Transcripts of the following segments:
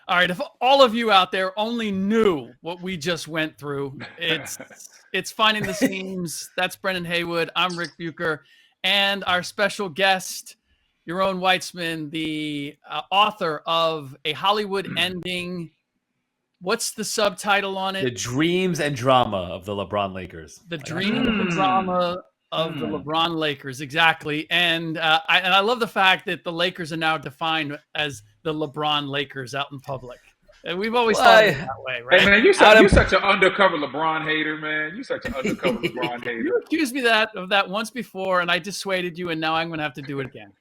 All right, if all of you out there only knew what we just went through, it's finding the seams. That's Brendan Haywood. I'm Ric Bucher, and our special guest, Yaron Weitzman, the author of A Hollywood Ending. What's the subtitle on The it? dreams and drama of the LeBron Lakers. The dream and the drama of the LeBron Lakers, exactly. And I love the fact that the Lakers are now defined as the LeBron Lakers out in public. And we've always thought of it that way, right? Hey man, you're such an undercover LeBron hater, man. You're such an undercover LeBron hater. You accused me of that once before, and I dissuaded you, and now I'm going to have to do it again.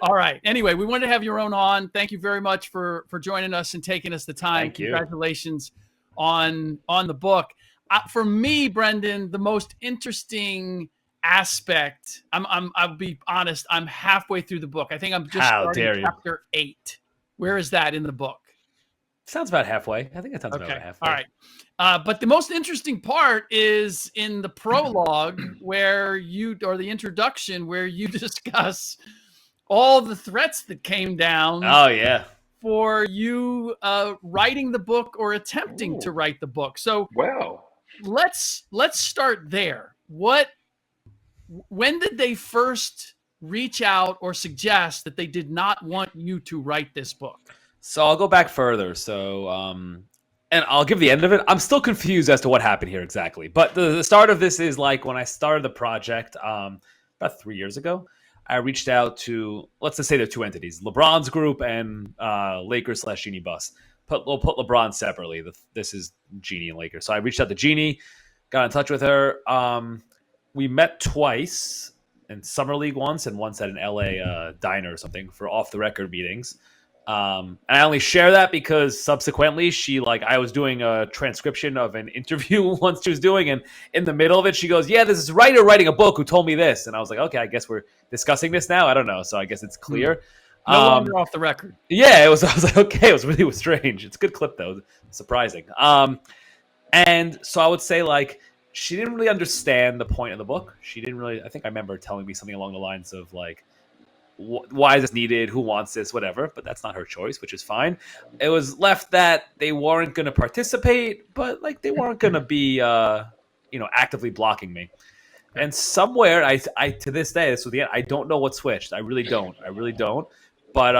All right. Anyway, we wanted to have Yaron on. Thank you very much for joining us and taking us the time. Thank you. Congratulations on the book. For me, Brendan, the most interesting aspect, I'll be honest, I'm halfway through the book. I think I'm just starting chapter 8. Where is that in the book? Sounds about halfway. I think it sounds about halfway. All right. But the most interesting part is in the prologue or the introduction, where you discuss all the threats that came down. Oh, yeah. For you writing the book or attempting to write the book. So let's start there. When did they first reach out or suggest that they did not want you to write this book? So I'll go back further. So, and I'll give the end of it. I'm still confused as to what happened here exactly. But the start of this is like when I started the project about 3 years ago. I reached out to, let's just say they're two entities, LeBron's group and Lakers / Jeanie Buss. We'll put LeBron separately. This is Jeanie and Lakers. So I reached out to Jeanie, got in touch with her. We met twice in Summer League once and once at an LA diner or something for off-the-record meetings. And I only share that because subsequently I was doing a transcription of an interview once she was doing, and in the middle of it, she goes, yeah, this is writer writing a book who told me this. And I was like, okay, I guess we're discussing this now. I don't know. So I guess it's clear. No longer off the record. Yeah, I was like, okay, it was strange. It's a good clip though. Surprising. And so I would say she didn't really understand the point of the book. She didn't really, I think I remember telling me something along the lines of why is this needed? Who wants this? Whatever. But that's not her choice, which is fine. It was left that they weren't going to participate, but they weren't going to be, actively blocking me. And somewhere, I to this day, this was the end. I don't know what switched. I really don't. But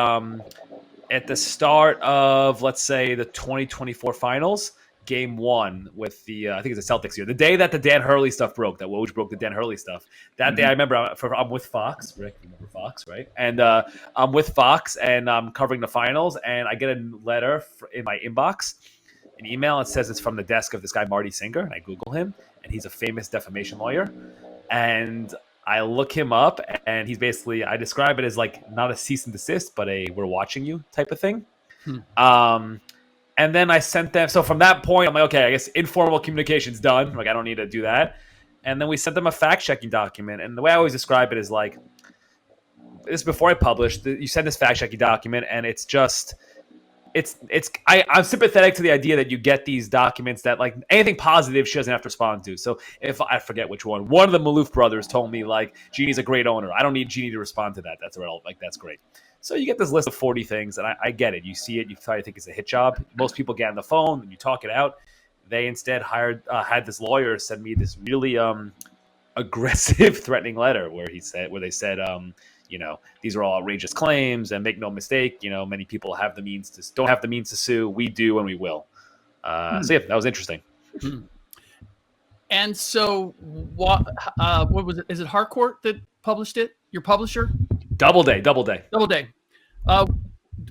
at the start of, let's say, the 2024 finals, Game 1 with the I think it's the Celtics here. The day that the Dan Hurley stuff broke, that Woj broke the Dan Hurley stuff. That day, I remember I'm with Fox. Rick, remember Fox, right? And I'm with Fox, and I'm covering the finals, and I get a letter in my inbox, an email. It says it's from the desk of this guy Marty Singer, and I Google him, and he's a famous defamation lawyer. And I look him up, and he's basically, I describe it as not a cease and desist, but a we're watching you type of thing. And then I sent them. So from that point, I'm like, okay, I guess informal communication's done. I don't need to do that. And then we sent them a fact-checking document. And the way I always describe it is this is before I published. You send this fact-checking document, and it's just, I'm sympathetic to the idea that you get these documents that anything positive she doesn't have to respond to. So if I forget which one of the Maloof brothers told me Jeannie's a great owner. I don't need Jeannie to respond to that. That's that's great. So you get this list of 40 things, and I get it. You see it, you probably think it's a hit job. Most people get on the phone, and you talk it out. They instead had this lawyer send me this really aggressive, threatening letter where they said, these are all outrageous claims, and make no mistake, many people don't have the means to sue. We do, and we will. So yeah, that was interesting. And so, what was it? Is it Harcourt that published it? Your publisher? Doubleday.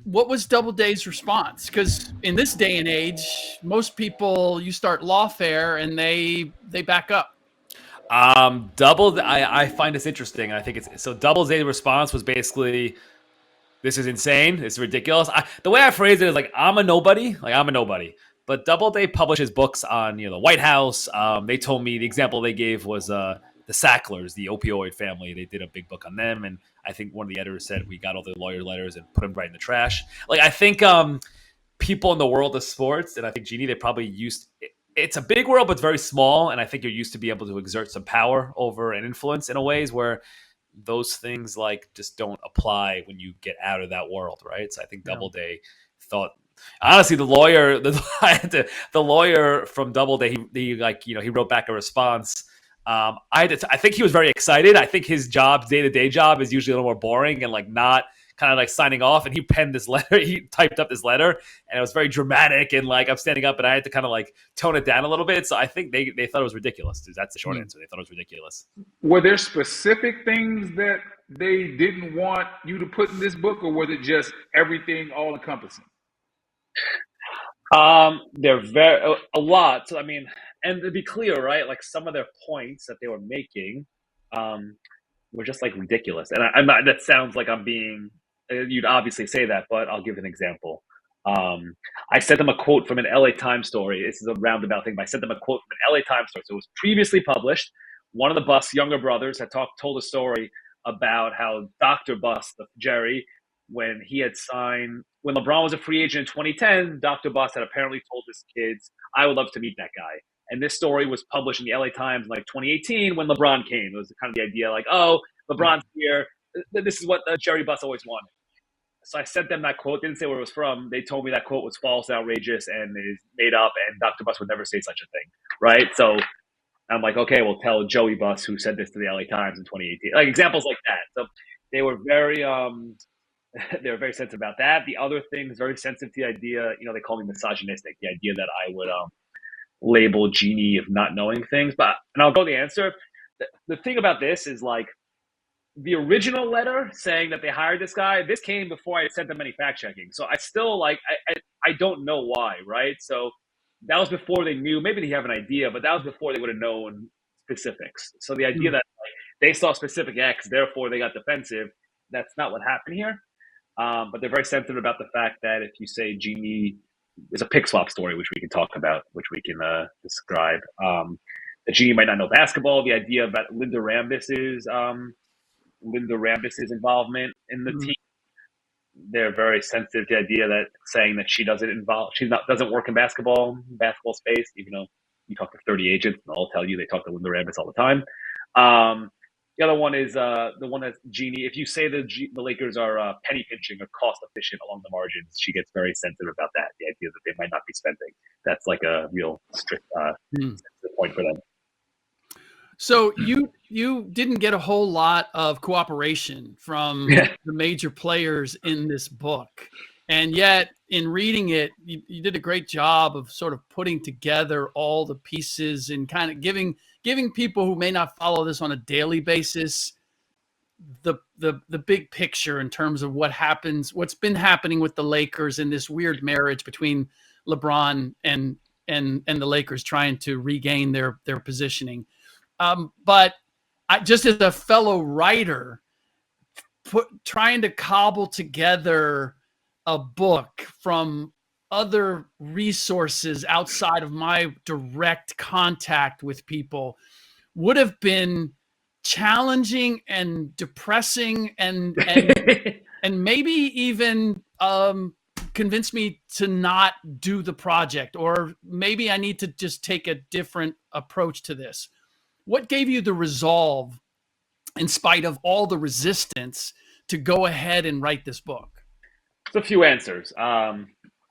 What was Doubleday's response? Because in this day and age, most people, you start lawfare and they back up. I find this interesting. I think Doubleday's response was basically, this is insane. It's ridiculous. The way I phrase it is I'm a nobody. But Doubleday publishes books on the White House. They told me the example they gave was the Sacklers, the opioid family. They did a big book on them, and I think one of the editors said we got all the lawyer letters and put them right in the trash. I think people in the world of sports, and I think Jeannie, they probably used it's a big world, but it's very small, and I think you're used to be able to exert some power over and influence in a ways where those things just don't apply when you get out of that world, right? So I think Doubleday thought Honestly, the lawyer from Doubleday, he wrote back a response. I think he was very excited. I think his day-to-day job is usually a little more boring and like not kind of like signing off. And he penned this letter. He typed up this letter, and it was very dramatic. And like I'm standing up, and I had to kind of like tone it down a little bit. So I think they thought it was ridiculous. That's the short answer. They thought it was ridiculous. Were there specific things that they didn't want you to put in this book, or was it just everything all encompassing? They're very a lot. So I mean, and to be clear, right? Like some of their points that they were making, were just like ridiculous. And I'm not. That sounds like I'm being. You'd obviously say that, but I'll give an example. I sent them a quote from an LA Times story. This is a roundabout thing, but I sent them a quote from an LA Times story. So it was previously published. One of the Buss younger brothers had told a story about how Dr. Buss, Jerry, when LeBron was a free agent in 2010, Dr. Buss had apparently told his kids, "I would love to meet that guy." And this story was published in the LA Times in like 2018 when LeBron came. It was kind of the idea like, oh, LeBron's here. This is what Jerry Buss always wanted. So I sent them that quote. Didn't say where it was from. They told me that quote was false, outrageous, and is made up, and Dr. Buss would never say such a thing, right? So I'm like, okay, we'll tell Joey Buss who said this to the LA Times in 2018. Like examples like that. So they were very they were very sensitive about that. The other thing is very sensitive to the idea, they call me misogynistic, the idea that I would label Jeanie of not knowing things. And I'll go the answer. The thing about this is like the original letter saying that they hired this guy, this came before I sent them any fact checking. So I still I don't know why, right? So that was before they knew, maybe they have an idea, but that was before they would have known specifics. So the idea that they saw specific X, therefore they got defensive, that's not what happened here. But they're very sensitive about the fact that if you say Jeanie is a pick swap story, which we can talk about, which we can describe, that Jeanie might not know basketball, the idea about Linda Rambis's involvement in the team. They're very sensitive to the idea that saying that she doesn't work in basketball space, even though you talk to 30 agents and they'll tell you they talk to Linda Rambis all the time. The other one is the one that's Jeanie. If you say the Lakers are penny pinching or cost efficient along the margins, she gets very sensitive about that. The idea that they might not be spending. That's like a real strict point for them. So you didn't get a whole lot of cooperation from the major players in this book. And yet in reading it, you did a great job of sort of putting together all the pieces and kind of giving people who may not follow this on a daily basis the big picture in terms of what's been happening with the Lakers in this weird marriage between LeBron and the Lakers trying to regain their positioning. But I, just as a fellow writer, trying to cobble together a book from other resources outside of my direct contact with people would have been challenging and depressing and maybe even convince me to not do the project, or maybe I need to just take a different approach to this. What gave you the resolve, in spite of all the resistance, to go ahead and write this book? There's a few answers.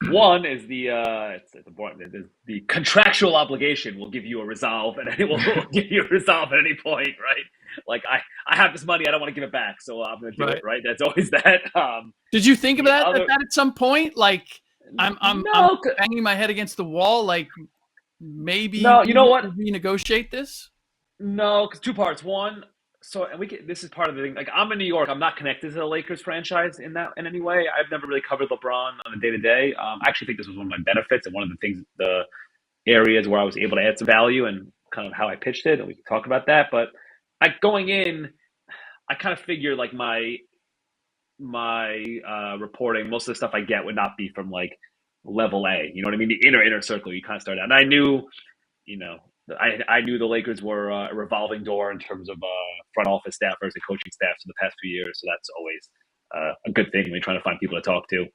One is the contractual obligation will give you a resolve, and it will give you a resolve at any point, right? Like I have this money, I don't want to give it back, so I'm going to do it, right? That's always that. Did you think of that at some point? Like I'm banging my head against the wall, like maybe you know what? Renegotiate this? No, because two parts. One, this is part of the thing. Like I'm in New York, I'm not connected to the Lakers franchise in any way. I've never really covered LeBron on a day to day. I actually think this was one of my benefits and one of the things, the areas where I was able to add some value and kind of how I pitched it, and we can talk about that. But going in, I kind of figured like my reporting, most of the stuff I get would not be from like level A. You know what I mean? The inner circle. You kind of start out, and I knew, I knew the Lakers were a revolving door in terms of front office staffers and coaching staffs for the past few years. So that's always a good thing when you're trying to find people to talk to.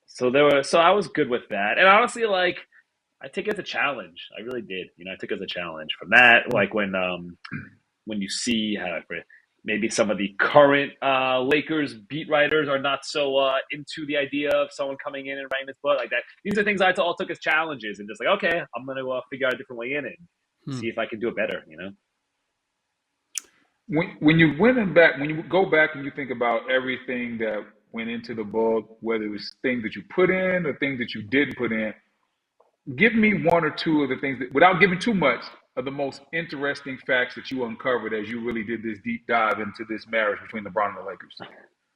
So I was good with that. And honestly, like I take it as a challenge. I really did. I took it as a challenge from that. Like when you see maybe some of the current Lakers beat writers are not so into the idea of someone coming in and writing this book like that. These are things I all took as challenges and just like, okay, I'm going to figure out a different way in it and see if I can do it better, you know? When you when you go back and you think about everything that went into the book, whether it was things that you put in or things that you didn't put in, give me one or two of the things that, without giving too much, of the most interesting facts that you uncovered as you really did this deep dive into this marriage between LeBron and the Lakers.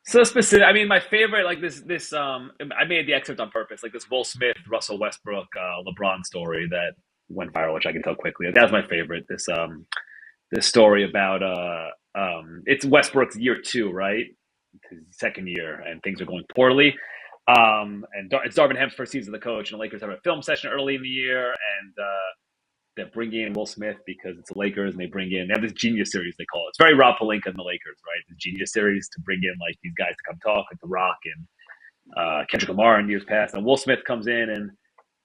So specific. I mean, my favorite, like this. I made the excerpt on purpose, like this Will Smith, Russell Westbrook, LeBron story that went viral, which I can tell quickly. That was my favorite. This story about it's Westbrook's year 2, right? His second year, and things are going poorly. And it's Darvin Ham's first season as the coach, and the Lakers have a film session early in the year, and they're bringing in Will Smith because it's the Lakers, and they have this Genius series, they call it. It's very Rob Pelinka and the Lakers, right? The Genius series, to bring in like these guys to come talk, like The Rock and Kendrick Lamar in years past. And Will Smith comes in and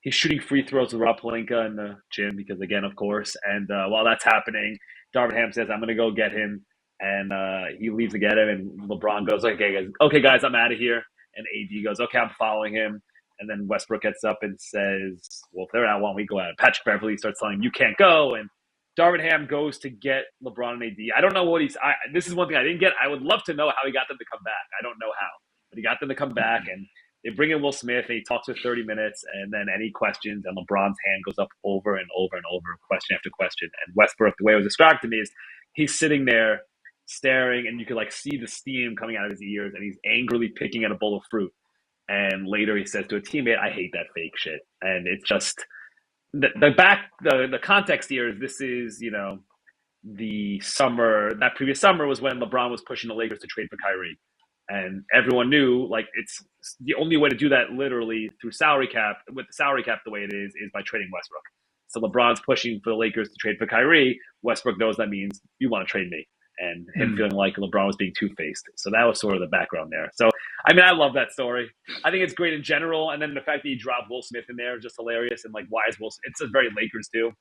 he's shooting free throws with Rob Pelinka in the gym because, again, of course. And while that's happening, Darvin Ham says, "I'm going to go get him," and he leaves to get him. And LeBron goes, "Okay, guys, I'm out of here." And AD goes, "Okay, I'm following him." And then Westbrook gets up and says, "Well, if they're out, why don't we go out?" Patrick Beverley starts telling him, "You can't go." And Darvin Ham goes to get LeBron and AD. I don't know what this is one thing I didn't get. I would love to know how he got them to come back. I don't know how. But he got them to come back, and they bring in Will Smith, and he talks for 30 minutes, and then any questions, and LeBron's hand goes up over and over and over, question after question. And Westbrook, the way it was described to me is he's sitting there staring, and you could like see the steam coming out of his ears, and he's angrily picking at a bowl of fruit. And later he says to a teammate, "I hate that fake shit." And it's just the context here is this is, the summer, that previous summer was when LeBron was pushing the Lakers to trade for Kyrie. And everyone knew, like, it's the only way to do that literally through salary cap, with the salary cap the way it is by trading Westbrook. So LeBron's pushing for the Lakers to trade for Kyrie. Westbrook knows that means you want to trade me. And him feeling like LeBron was being two-faced. So that was sort of the background there. So, I mean, I love that story. I think it's great in general. And then the fact that he dropped Will Smith in there is just hilarious. And, like, why is Will Smith? It's just very Lakers, too.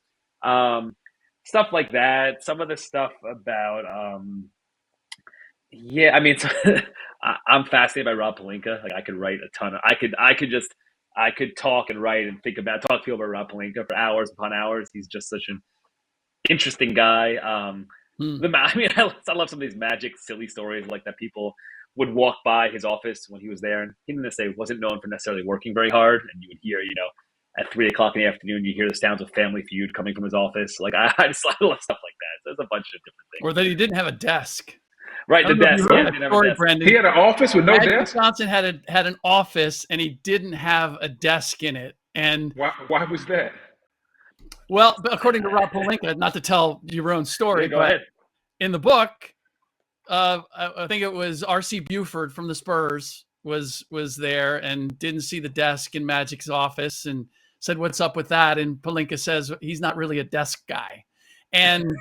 Stuff like that. Some of the stuff about, I'm fascinated by Rob Pelinka. Like, I could write a ton of, I could talk and write and talk to people about Rob Pelinka for hours upon hours. He's just such an interesting guy. I love some of these Magic silly stories like that. People would walk by his office when he was there, and he didn't necessarily wasn't known for necessarily working very hard. And you would hear, at 3:00 in the afternoon, you hear the sounds of Family Feud coming from his office. Like I love stuff like that. So there's a bunch of different things. Or that he didn't have a desk. Right, the desk. He had an office with no Magic desk. Johnson had an office, and he didn't have a desk in it. And why was that? Well, according to Rob Pelinka, not to tell your own story, go ahead. In the book, I think it was R.C. Buford from the Spurs was there and didn't see the desk in Magic's office and said, "What's up with that?" And Pelinka says he's not really a desk guy. And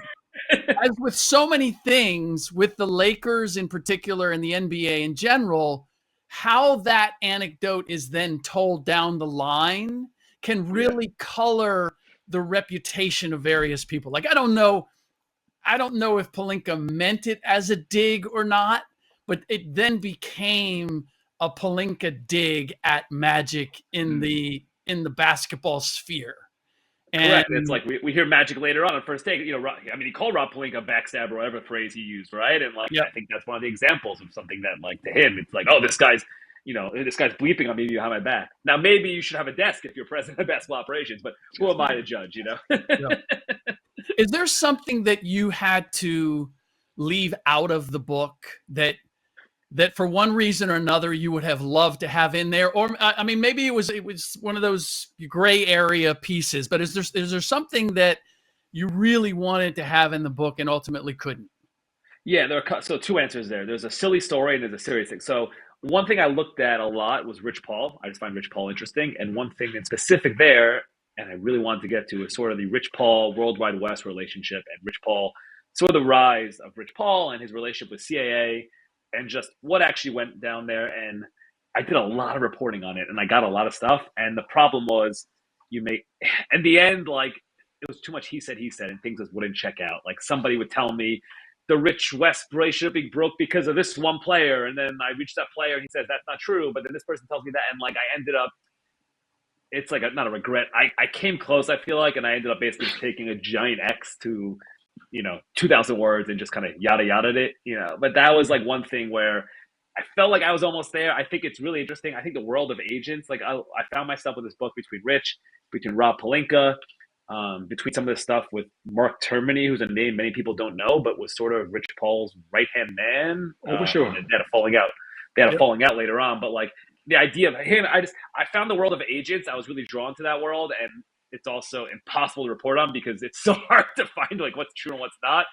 as with so many things, with the Lakers in particular and the NBA in general, how that anecdote is then told down the line can really color the reputation of various people. Like, I don't know if Pelinka meant it as a dig or not, but it then became a Pelinka dig at Magic in the basketball sphere. And correct. It's like we hear Magic later on first take. He called Rob Pelinka a backstabber, or whatever phrase he used, right? And I think that's one of the examples of something that, like, to him, it's like, oh, this guy's bleeping on me behind my back. Now, maybe you should have a desk if you're president of basketball operations, but who am I to judge, Is there something that you had to leave out of the book that for one reason or another you would have loved to have in there? Or maybe it was one of those gray area pieces, but is there something that you really wanted to have in the book and ultimately couldn't? Yeah, so two answers there. There's a silly story and there's a serious thing. So one thing I looked at a lot was Rich Paul. I just find Rich Paul interesting. And one thing in specific there, and I really wanted to get to, is sort of the Rich Paul World Wide West relationship, and Rich Paul, sort of the rise of Rich Paul and his relationship with CAA, and just what actually went down there. And I did a lot of reporting on it, and I got a lot of stuff. And the problem was, in the end, like, it was too much he said, and things just wouldn't check out. Like, somebody would tell me the Rich West relationship broke because of this one player, and then I reached that player and he says that's not true, but then this person tells me that, and like I ended up, it's like not a regret. I came close, I feel like, and I ended up basically taking a giant X to, 2,000 words and just kind of yada yada it, But that was like one thing where I felt like I was almost there. I think it's really interesting. I think the world of agents, like I found myself with this book between Rich, between Rob Pelinka, between some of the stuff with Mark Termini, who's a name many people don't know, but was sort of Rich Paul's right-hand man. For sure. They had a falling out. They had a falling out later on, but like the idea of him, I found the world of agents. I was really drawn to that world, and it's also impossible to report on because it's so hard to find like what's true and what's not.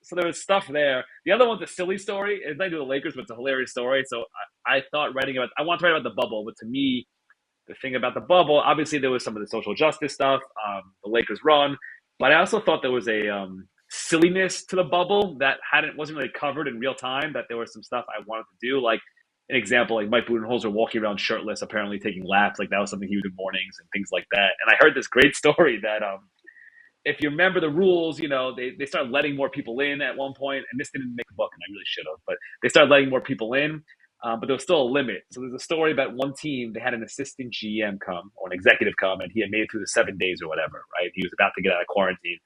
So there was stuff there. The other one's a silly story. It's not to the Lakers, but it's a hilarious story. So I thought I want to write about the bubble, but to me, the thing about the bubble, obviously there was some of the social justice stuff, the Lakers run, but I also thought there was a silliness to the bubble that wasn't really covered in real time, that there was some stuff I wanted to do. Like an example, like Mike Budenholzer walking around shirtless, apparently taking laps, like that was something he would do mornings and things like that. And I heard this great story that if you remember the rules, they started letting more people in at one point, and this didn't make a book, and I really should have, but they started letting more people in. But there was still a limit. So there's a story about one team, they had an assistant GM come, or an executive come, and he had made it through the 7 days or whatever, right? He was about to get out of quarantine.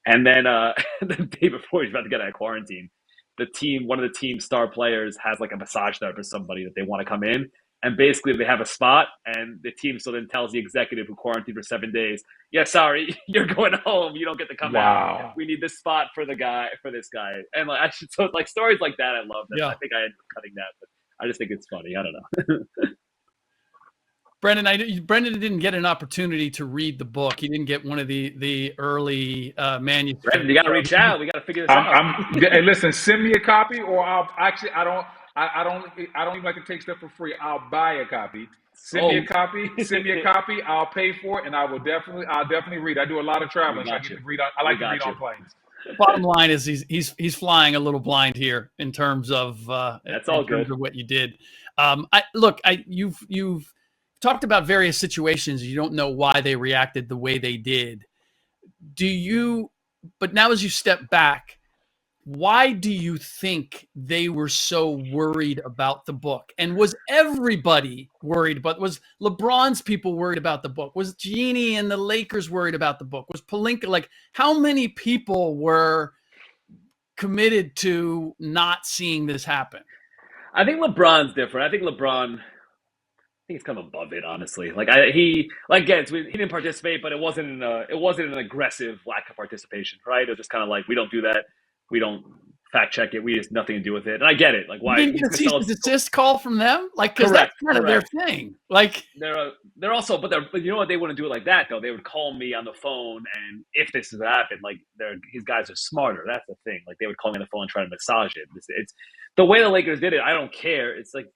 And then the day before he was about to get out of quarantine, one of the team's star players has like a massage therapist, somebody that they want to come in. And basically they have a spot, and the team so then tells the executive who quarantined for 7 days, yeah, sorry, you're going home. You don't get to come out. We need this spot for this guy. And so like stories like that, I love that. Yeah. I think I ended up cutting that, but I just think it's funny. I don't know. Brendan didn't get an opportunity to read the book. He didn't get one of the early manuscripts. Brendan, you got to reach out. We got to figure this out. Hey, listen, send me a copy, or I don't even like to take stuff for free. I'll buy a copy. Send me a copy. I'll pay for it, and I'll definitely read. I do a lot of traveling. So I get to read. I like to read on planes. Bottom line is he's flying a little blind here in terms of that's all good of what you did. You've talked about various situations. You don't know why they reacted the way they did. But now as you step back, why do you think they were so worried about the book? And was everybody worried about? Was LeBron's people worried about the book? Was Jeanie and the Lakers worried about the book? Was Pelinka, like, how many people were committed to not seeing this happen? I think LeBron's different. I think he's come above it, honestly. He didn't participate, but it wasn't an aggressive lack of participation, right? It was just kind of like, we don't do that. We don't fact check it. We just nothing to do with it. And I get it. Like, why? You didn't get a cease and desist call from them? Like, because that's kind of their thing. Like, they're also, but you know what? They wouldn't do it like that though. They would call me on the phone, and if this has happened, like, his guys are smarter. That's the thing. Like, they would call me on the phone and try to massage it. It's the way the Lakers did it. I don't care. It's like,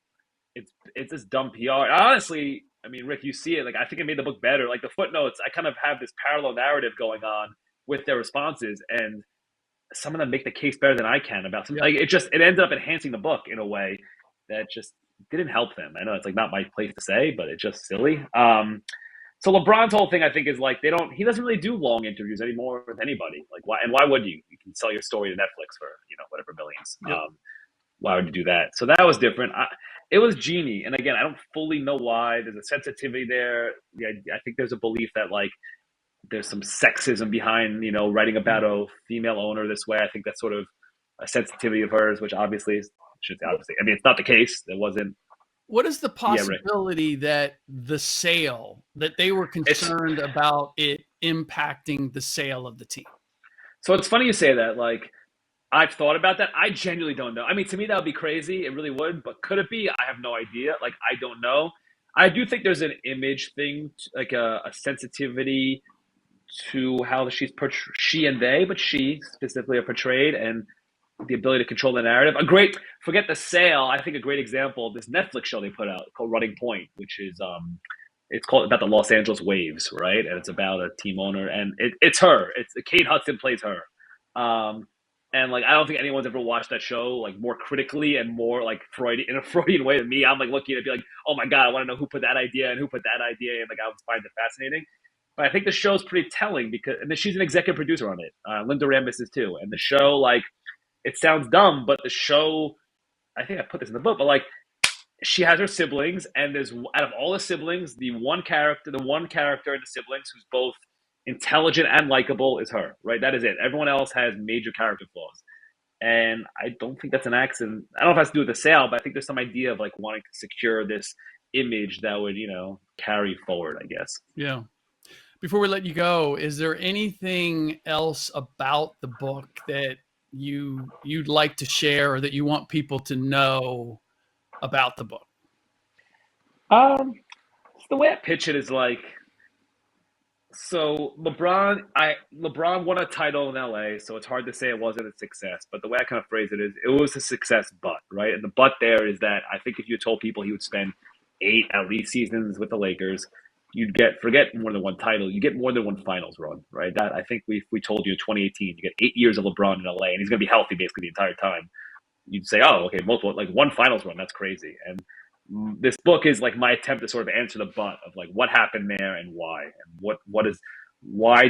it's this dumb PR. Honestly, I mean, Rick, you see it. Like, I think it made the book better. Like the footnotes, I kind of have this parallel narrative going on with their responses, and some of them make the case better than I can about something. Like, it ended up enhancing the book in a way that just didn't help them. I know it's like not my place to say, but it's just silly. So LeBron's whole thing, I think, is like he doesn't really do long interviews anymore with anybody. Like, why would you? You can sell your story to Netflix for whatever millions. Yep. Why would you do that? So that was different. It was Jeanie, and again, I don't fully know why. There's a sensitivity there. I think there's a belief that like there's some sexism behind writing about a female owner this way. I think that's sort of a sensitivity of hers, which obviously. I mean, it's not the case. It wasn't. What is the possibility that the sale, that they were concerned about it impacting the sale of the team? So it's funny you say that. Like, I've thought about that. I genuinely don't know. I mean, to me, that would be crazy. It really would. But could it be? I have no idea. Like, I don't know. I do think there's an image thing, like a sensitivity to how she specifically are portrayed, and the ability to control the narrative. Forget the sale. I think a great example, this Netflix show they put out called Running Point, which is it's called about the Los Angeles Waves, right? And it's about a team owner, and it's her. It's Kate Hudson plays her. And like, I don't think anyone's ever watched that show like more critically and more like in a Freudian way than me. I'm like looking at it, be like, oh my God, I want to know who put that idea and who put that idea, and like I would find it fascinating. But I think the show's pretty telling because, and she's an executive producer on it. Linda Rambis is too. And the show, like, it sounds dumb, but the show, I think I put this in the book, but like she has her siblings, and there's out of all the siblings, the one character in the siblings who's both intelligent and likable is her, right? That is it. Everyone else has major character flaws. And I don't think that's an accident. I don't know if it has to do with the sale, but I think there's some idea of like wanting to secure this image that would, carry forward, I guess. Yeah. Before we let you go, is there anything else about the book that you'd like to share or that you want people to know about the book? The way I pitch it is like, so LeBron won a title in LA, so it's hard to say it wasn't a success. But the way I kind of phrase it is, it was a success, but right, and the but there is that I think if you told people he would spend 8 at least seasons with the Lakers, you'd forget more than one title, you get more than one finals run, right? That I think we told you in 2018, you get 8 years of LeBron in LA, and he's going to be healthy basically the entire time. You'd say, oh, okay, multiple, like one finals run, that's crazy. And this book is like my attempt to sort of answer the but of like what happened there and why, and why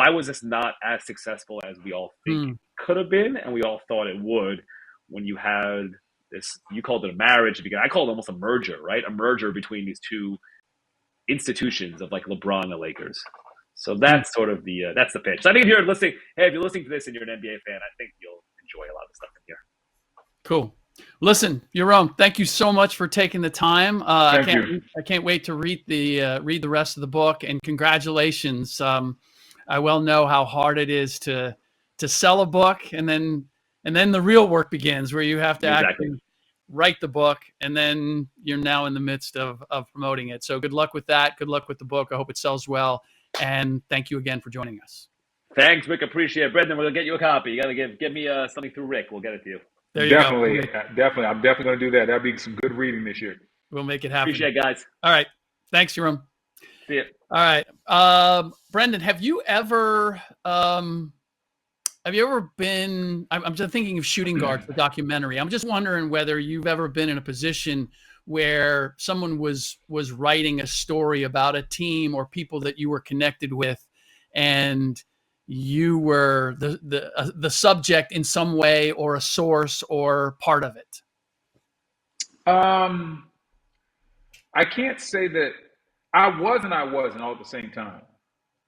was this not as successful as we all think it could have been, and we all thought it would, when you had this, you called it a marriage, because I called it almost a merger, right? A merger between these two institutions of like LeBron and the Lakers. So that's sort of that's the pitch. So I think if you're listening to this and you're an NBA fan, I think you'll enjoy a lot of stuff in here. Cool. Listen, Yaron, thank you so much for taking the time. I can't wait to read the rest of the book, and congratulations. I well know how hard it is to sell a book, and then the real work begins, where you have to actually write the book, and then you're now in the midst of promoting it. So good luck with that. Good luck with the book. I hope it sells well, and thank you again for joining us. Thanks, Rick. Appreciate it. Brendan, we're gonna get you a copy. You gotta give me something through Rick. We'll get it to you. There you definitely, go. definitely. I'm definitely going to do that. That'll be some good reading this year. We'll make it happen. Appreciate it, guys. All right. Thanks, Yaron. See you. All right. Brendan, have you ever been, I'm just thinking of Shooting Guard, the documentary. I'm just wondering whether you've ever been in a position where someone was writing a story about a team or people that you were connected with, and you were the subject in some way, or a source or part of it. I can't say that I was and I wasn't all at the same time.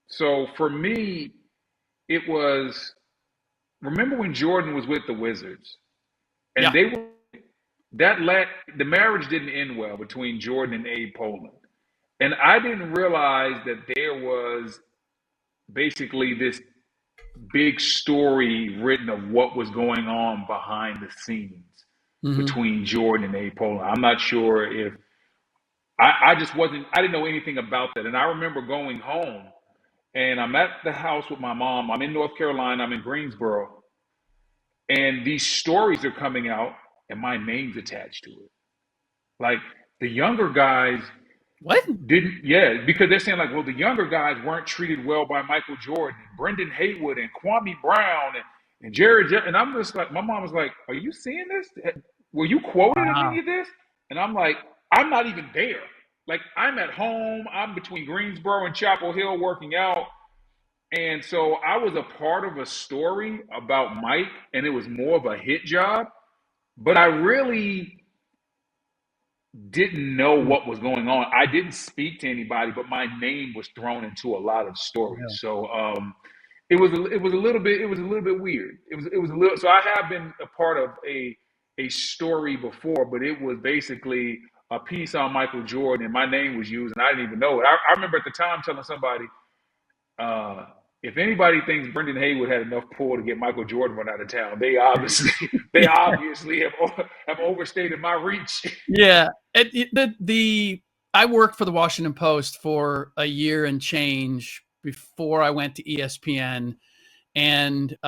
So for me, it was, remember when Jordan was with the Wizards, and the marriage didn't end well between Jordan and Abe Poland. And I didn't realize that there was basically this big story written of what was going on behind the scenes between Jordan and Abe Poland. I'm not sure if I didn't know anything about that. And I remember going home, and I'm at the house with my mom. I'm in North Carolina. I'm in Greensboro. And these stories are coming out, and my name's attached to it. Like, the younger guys because they're saying like, well, the younger guys weren't treated well by Michael Jordan, and Brendan Haywood, and Kwame Brown, and Jared. And I'm just like, my mom was like, are you seeing this? Were you quoted in any of this? And I'm like, I'm not even there. Like, I'm at home. I'm between Greensboro and Chapel Hill working out. And so I was a part of a story about Mike, and it was more of a hit job. But I really didn't know what was going on. I didn't speak to anybody, but my name was thrown into a lot of stories. Yeah. So it was a little bit weird. It was a little. So I have been a part of a story before, but it was basically a piece on Michael Jordan, and my name was used, and I didn't even know it. I remember at the time telling somebody, if anybody thinks Brendan Haywood had enough pull to get Michael Jordan run out of town, they obviously have overstated my reach. Yeah, I worked for the Washington Post for a year and change before I went to ESPN, and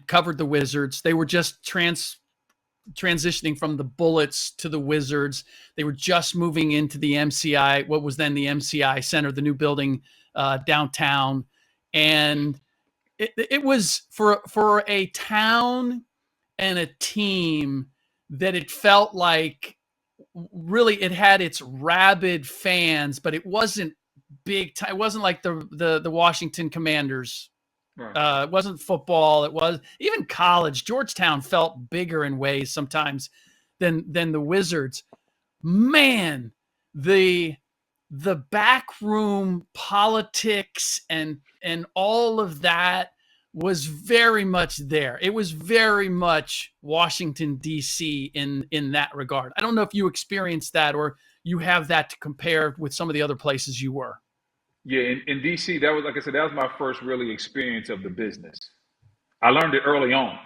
covered the Wizards. They were just transitioning from the Bullets to the Wizards. They were just moving into the MCI, what was then the MCI Center, the new building downtown. And it was for a town and a team that it felt like really it had its rabid fans, but it wasn't big time. It wasn't like the Washington Commanders Right. It wasn't football. It was even college. Georgetown felt bigger in ways sometimes than the Wizards. Man, the backroom politics and all of that was very much there. It was very much Washington, D.C. in that regard. I don't know if you experienced that or you have that to compare with some of the other places you were. Yeah, in DC, that was, like I said, that was my first really experience of the business. I learned it early on.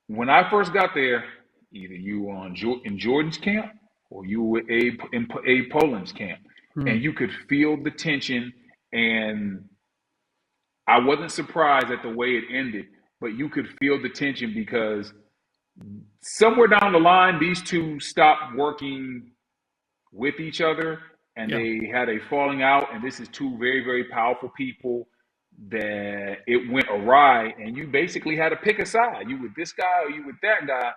When I first got there, either you were in Jordan's camp or you were in Abe Poland's camp, and you could feel the tension. And I wasn't surprised at the way it ended, but you could feel the tension because somewhere down the line, these two stopped working with each other and they had a falling out. And this is two very, very powerful people that it went awry. And you basically had to pick a side. You with this guy or you with that guy.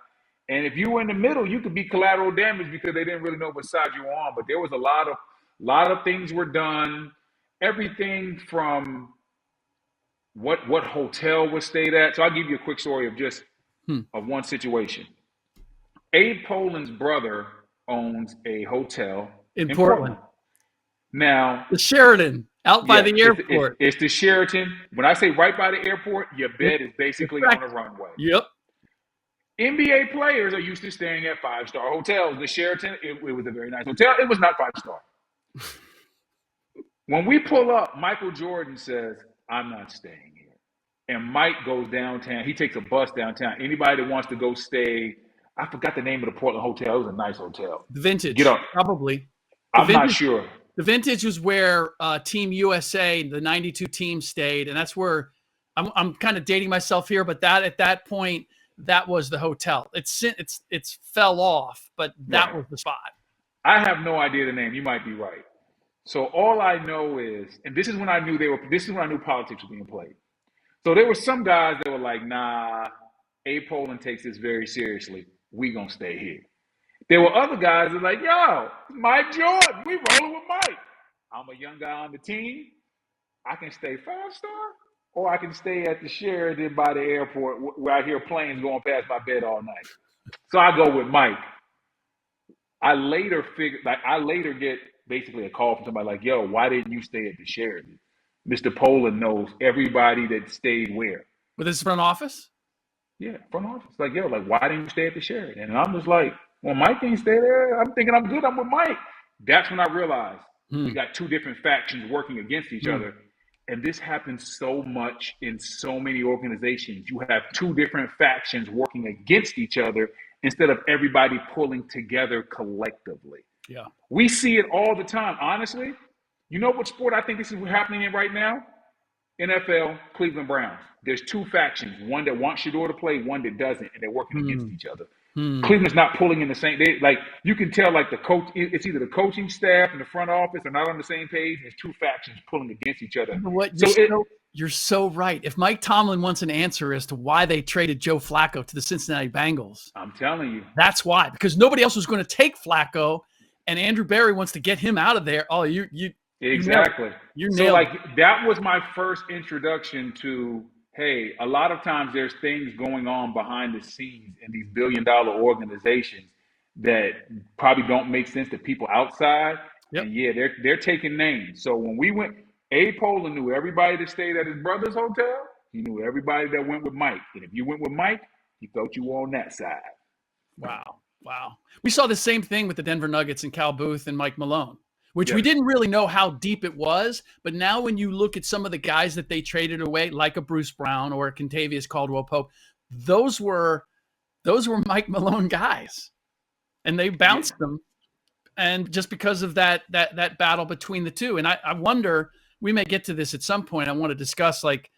And if you were in the middle, you could be collateral damage because they didn't really know what side you were on. But there was a lot of things were done. Everything from what hotel was stayed at. So I'll give you a quick story of just of one situation. Abe Poland's brother owns a hotel in Portland. Now, the Sheraton out by the airport. It's the Sheraton. When I say right by the airport, your bed is basically on a runway. Yep. NBA players are used to staying at 5-star hotels. The Sheraton, it was a very nice hotel. It was not 5-star. When we pull up, Michael Jordan says, "I'm not staying here." And Mike goes downtown. He takes a bus downtown. Anybody that wants to go stay, I forgot the name of the Portland hotel. It was a nice hotel. The Vintage. Get up. Probably. I'm not sure. The Vintage was where Team USA, the 92 team, stayed. And that's where I'm kind of dating myself here, but that at that point, that was the hotel. It's fell off, but that was the spot. I have no idea the name. You might be right. So all I know is, and this is when I knew politics was being played. So there were some guys that were like, nah, Abe Poland takes this very seriously. We gonna stay here. There were other guys that were like, yo, Mike Jordan, we rolling with Mike. I'm a young guy on the team. I can stay 5-star, or I can stay at the Sheraton by the airport where I hear planes going past my bed all night. So I go with Mike. I later get basically a call from somebody like, yo, why didn't you stay at the Sheraton? Mr. Poland knows everybody that stayed where. With his front office? Yeah, front office. Like, yo, like, why didn't you stay at the Sheraton? And I'm just like, well, Mike didn't stay there. I'm thinking I'm good. I'm with Mike. That's when I realized we got two different factions working against each other. And this happens so much in so many organizations. You have two different factions working against each other instead of everybody pulling together collectively. Yeah. We see it all the time. Honestly, you know what sport I think this is happening in right now? NFL, Cleveland Browns. There's two factions, one that wants Shador to play, one that doesn't, and they're working against each other. Cleveland's not pulling in the same. You can tell, like, the coach. It's either the coaching staff and the front office are not on the same page. There's two factions pulling against each other. You know what? You're so right. If Mike Tomlin wants an answer as to why they traded Joe Flacco to the Cincinnati Bengals, I'm telling you, that's why. Because nobody else was going to take Flacco, and Andrew Berry wants to get him out of there. Oh, you exactly. You so nailed like that was my first introduction to. Hey, a lot of times there's things going on behind the scenes in these billion-dollar organizations that probably don't make sense to people outside. Yep. And yeah, they're taking names. So when we went, Abe Poland knew everybody that stayed at his brother's hotel. He knew everybody that went with Mike. And if you went with Mike, he thought you were on that side. Wow. We saw the same thing with the Denver Nuggets and Cal Booth and Mike Malone, which we didn't really know how deep it was. But now when you look at some of the guys that they traded away, like a Bruce Brown or a Kentavious Caldwell-Pope, those were Mike Malone guys. And they bounced them. And just because of that battle between the two. And I wonder, we may get to this at some point. I want to discuss, like,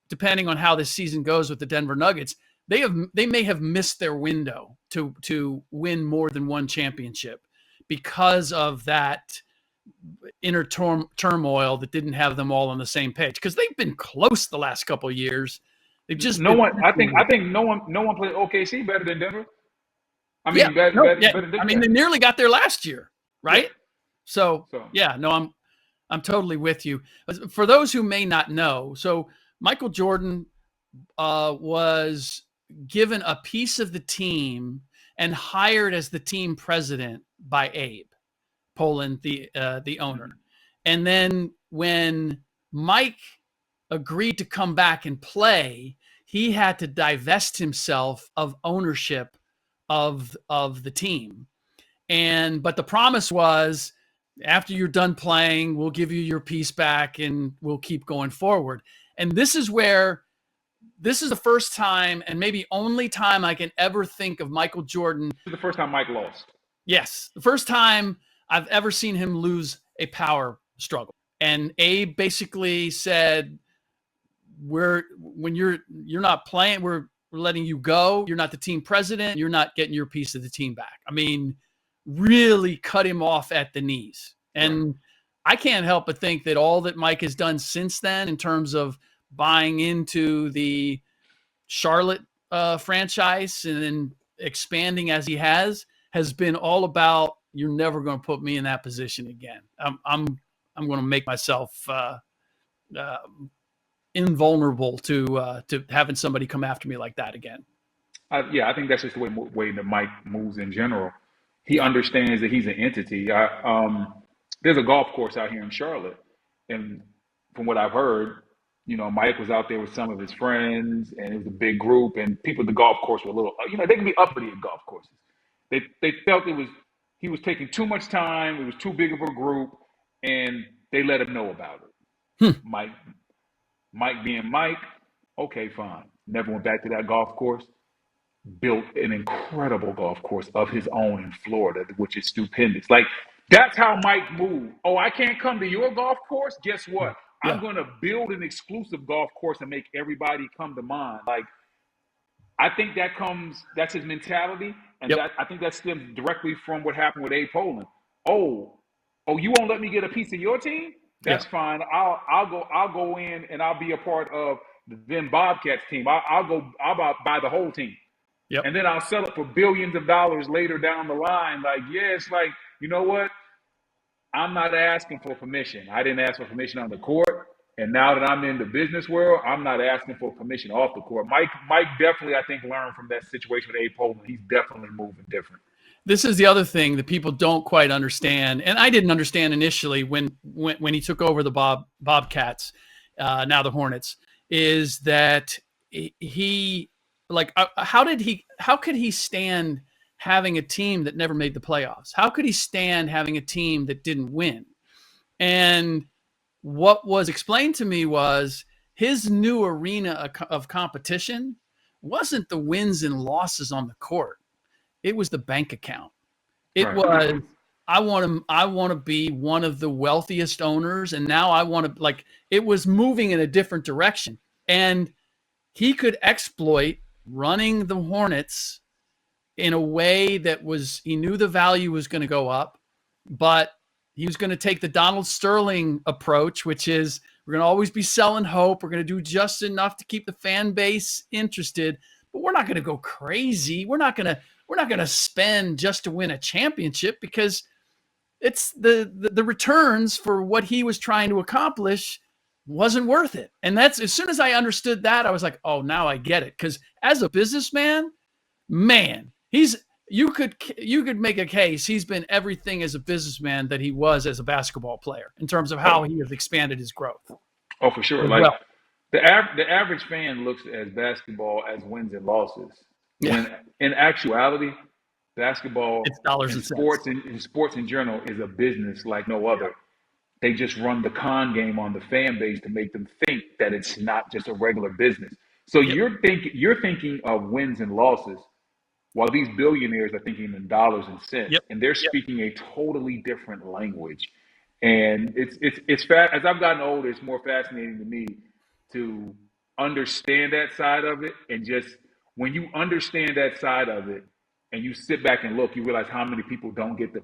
depending on how this season goes with the Denver Nuggets, they may have missed their window to win more than one championship because of that inner turmoil that didn't have them all on the same page, because they've been close the last couple of years. They've just I think no one played OKC better than Denver. I mean, better than I mean, they nearly got there last year, right? Yeah. So I'm totally with you. For those who may not know, so Michael Jordan was given a piece of the team and hired as the team president by Abe Poland, the owner. And then when Mike agreed to come back and play, he had to divest himself of ownership of the team. But the promise was, after you're done playing, we'll give you your piece back and we'll keep going forward. And this is the first time, and maybe only time, I can ever think of Michael Jordan. This is the first time Mike lost. Yes, the first time I've ever seen him lose a power struggle. And Abe basically said, when you're not playing, we're letting you go. You're not the team president. You're not getting your piece of the team back. I mean, really cut him off at the knees. And I can't help but think that all that Mike has done since then, in terms of buying into the Charlotte franchise and then expanding as he has been all about, you're never going to put me in that position again. I'm going to make myself invulnerable to having somebody come after me like that again. I think that's just the way that Mike moves in general. He understands that he's an entity. There's a golf course out here in Charlotte, and from what I've heard, Mike was out there with some of his friends, and it was a big group, and people at the golf course were a little, they can be uppity at golf courses. They felt he was taking too much time, it was too big of a group, and they let him know about it. Mike being Mike, okay, fine. Never went back to that golf course. Built an incredible golf course of his own in Florida, which is stupendous. Like, that's how Mike moved. Oh, I can't come to your golf course? Guess what? Yeah. I'm going to build an exclusive golf course and make everybody come to mine. Like, I think that's his mentality. And I think that stems directly from what happened with Abe Poland. Oh, you won't let me get a piece of your team? That's fine. I'll go in and I'll be a part of the then Bobcats team. I'll buy the whole team. Yep. And then I'll sell it for billions of dollars later down the line. Like, it's like, you know what? I'm not asking for permission. I didn't ask for permission on the court. And now that I'm in the business world, I'm not asking for permission off the court. Mike definitely, I think, learned from that situation with Abe Poland. He's definitely moving different. This is the other thing that people don't quite understand, and I didn't understand initially when he took over the Bobcats, now the Hornets, is that he, like, how could he stand having a team that never made the playoffs? How could he stand having a team that didn't win? And what was explained to me was his new arena of competition wasn't the wins and losses on the court. It was the bank account. It was, I want to be one of the wealthiest owners. And now I want to, like, it was moving in a different direction. And he could exploit running the Hornets in a way that he knew the value was going to go up, but he was going to take the Donald Sterling approach, which is, we're going to always be selling hope. We're going to do just enough to keep the fan base interested, but we're not going to go crazy. We're not going to spend just to win a championship, because it's the returns for what he was trying to accomplish wasn't worth it. And that's, as soon as I understood that, I was like, oh, now I get it. Because as a businessman, man, you could make a case he's been everything as a businessman that he was as a basketball player, in terms of how he has expanded his growth. Oh, for sure. Like, the average fan looks at basketball as wins and losses. Yeah. When in actuality, basketball, it's dollars and sports, cents. and sports in general is a business like no other. They just run the con game on the fan base to make them think that it's not just a regular business. So you're thinking of wins and losses, while these billionaires are thinking in dollars and cents, and they're speaking a totally different language. And it's as I've gotten older, it's more fascinating to me to understand that side of it. And just when you understand that side of it, and you sit back and look, you realize how many people don't get the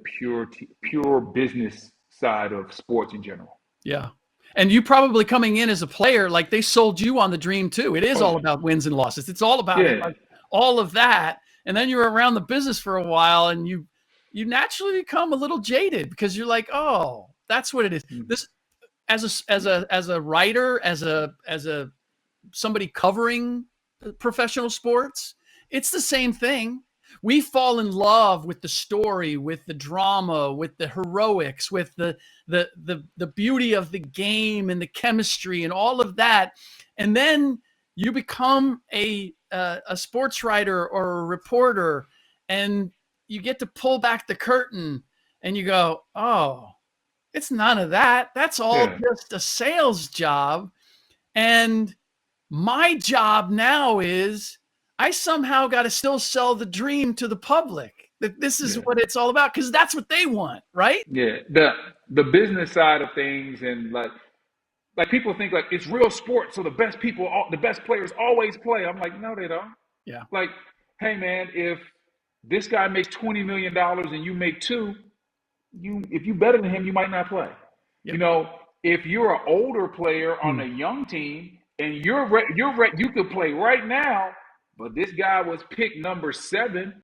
pure business side of sports in general. Yeah. And you probably coming in as a player, like, they sold you on the dream too. It is all about wins and losses. It's all about like, all of that. And then you're around the business for a while, and you naturally become a little jaded, because you're like, oh, that's what it is. This, as a writer, as a somebody covering professional sports, it's the same thing. We fall in love with the story, with the drama, with the heroics, with the beauty of the game and the chemistry and all of that. And then you become a sports writer or a reporter, and you get to pull back the curtain and you go, oh, it's none of that. That's all just a sales job. And my job now is I somehow got to still sell the dream to the public that this is what it's all about, because that's what they want, right? Yeah, the business side of things, and like people think like it's real sports, so the best players always play. I'm like, no, they don't. Yeah. Like, hey man, if this guy makes $20 million and you make $2 million, if you better than him, you might not play. Yep. You know, if you're an older player on a young team and you could play right now, but this guy was picked number 7.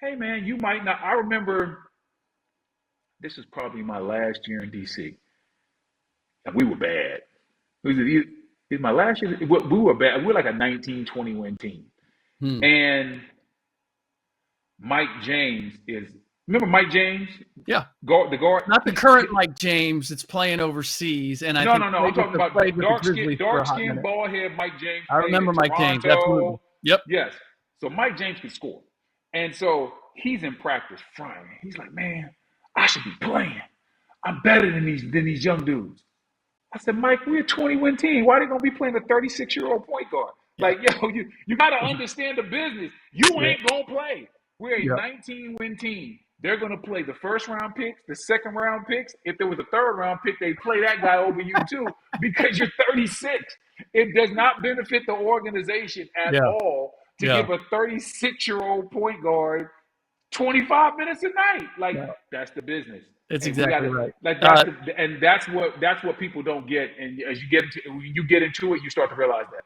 Hey man, you might not. I remember this was probably my last year in DC, and we were bad. It was my last year. We were bad. We were like a 19-20 win team, and Mike James remember Mike James? Yeah, the guard. Not the current Mike James that's playing overseas. And no. I'm talking about dark skin, bald head Mike James. I remember Mike James. Absolutely. Yep. Yes. So Mike James could score, and so he's in practice Friday. He's like, man, I should be playing. I'm better than these young dudes. I said, Mike, we're a 20-win team. Why are they gonna be playing a 36-year-old point guard? Yeah. Like, yo, you gotta understand the business. You ain't gonna play. We're a 19-win team. They're gonna play the first round picks, the second round picks. If there was a third round pick, they'd play that guy over you too, because you're 36. It does not benefit the organization at all to give a 36-year-old point guard 25 minutes a night. Like, that's the business. It's exactly right. Like that's what people don't get. And as you get into it, you start to realize that.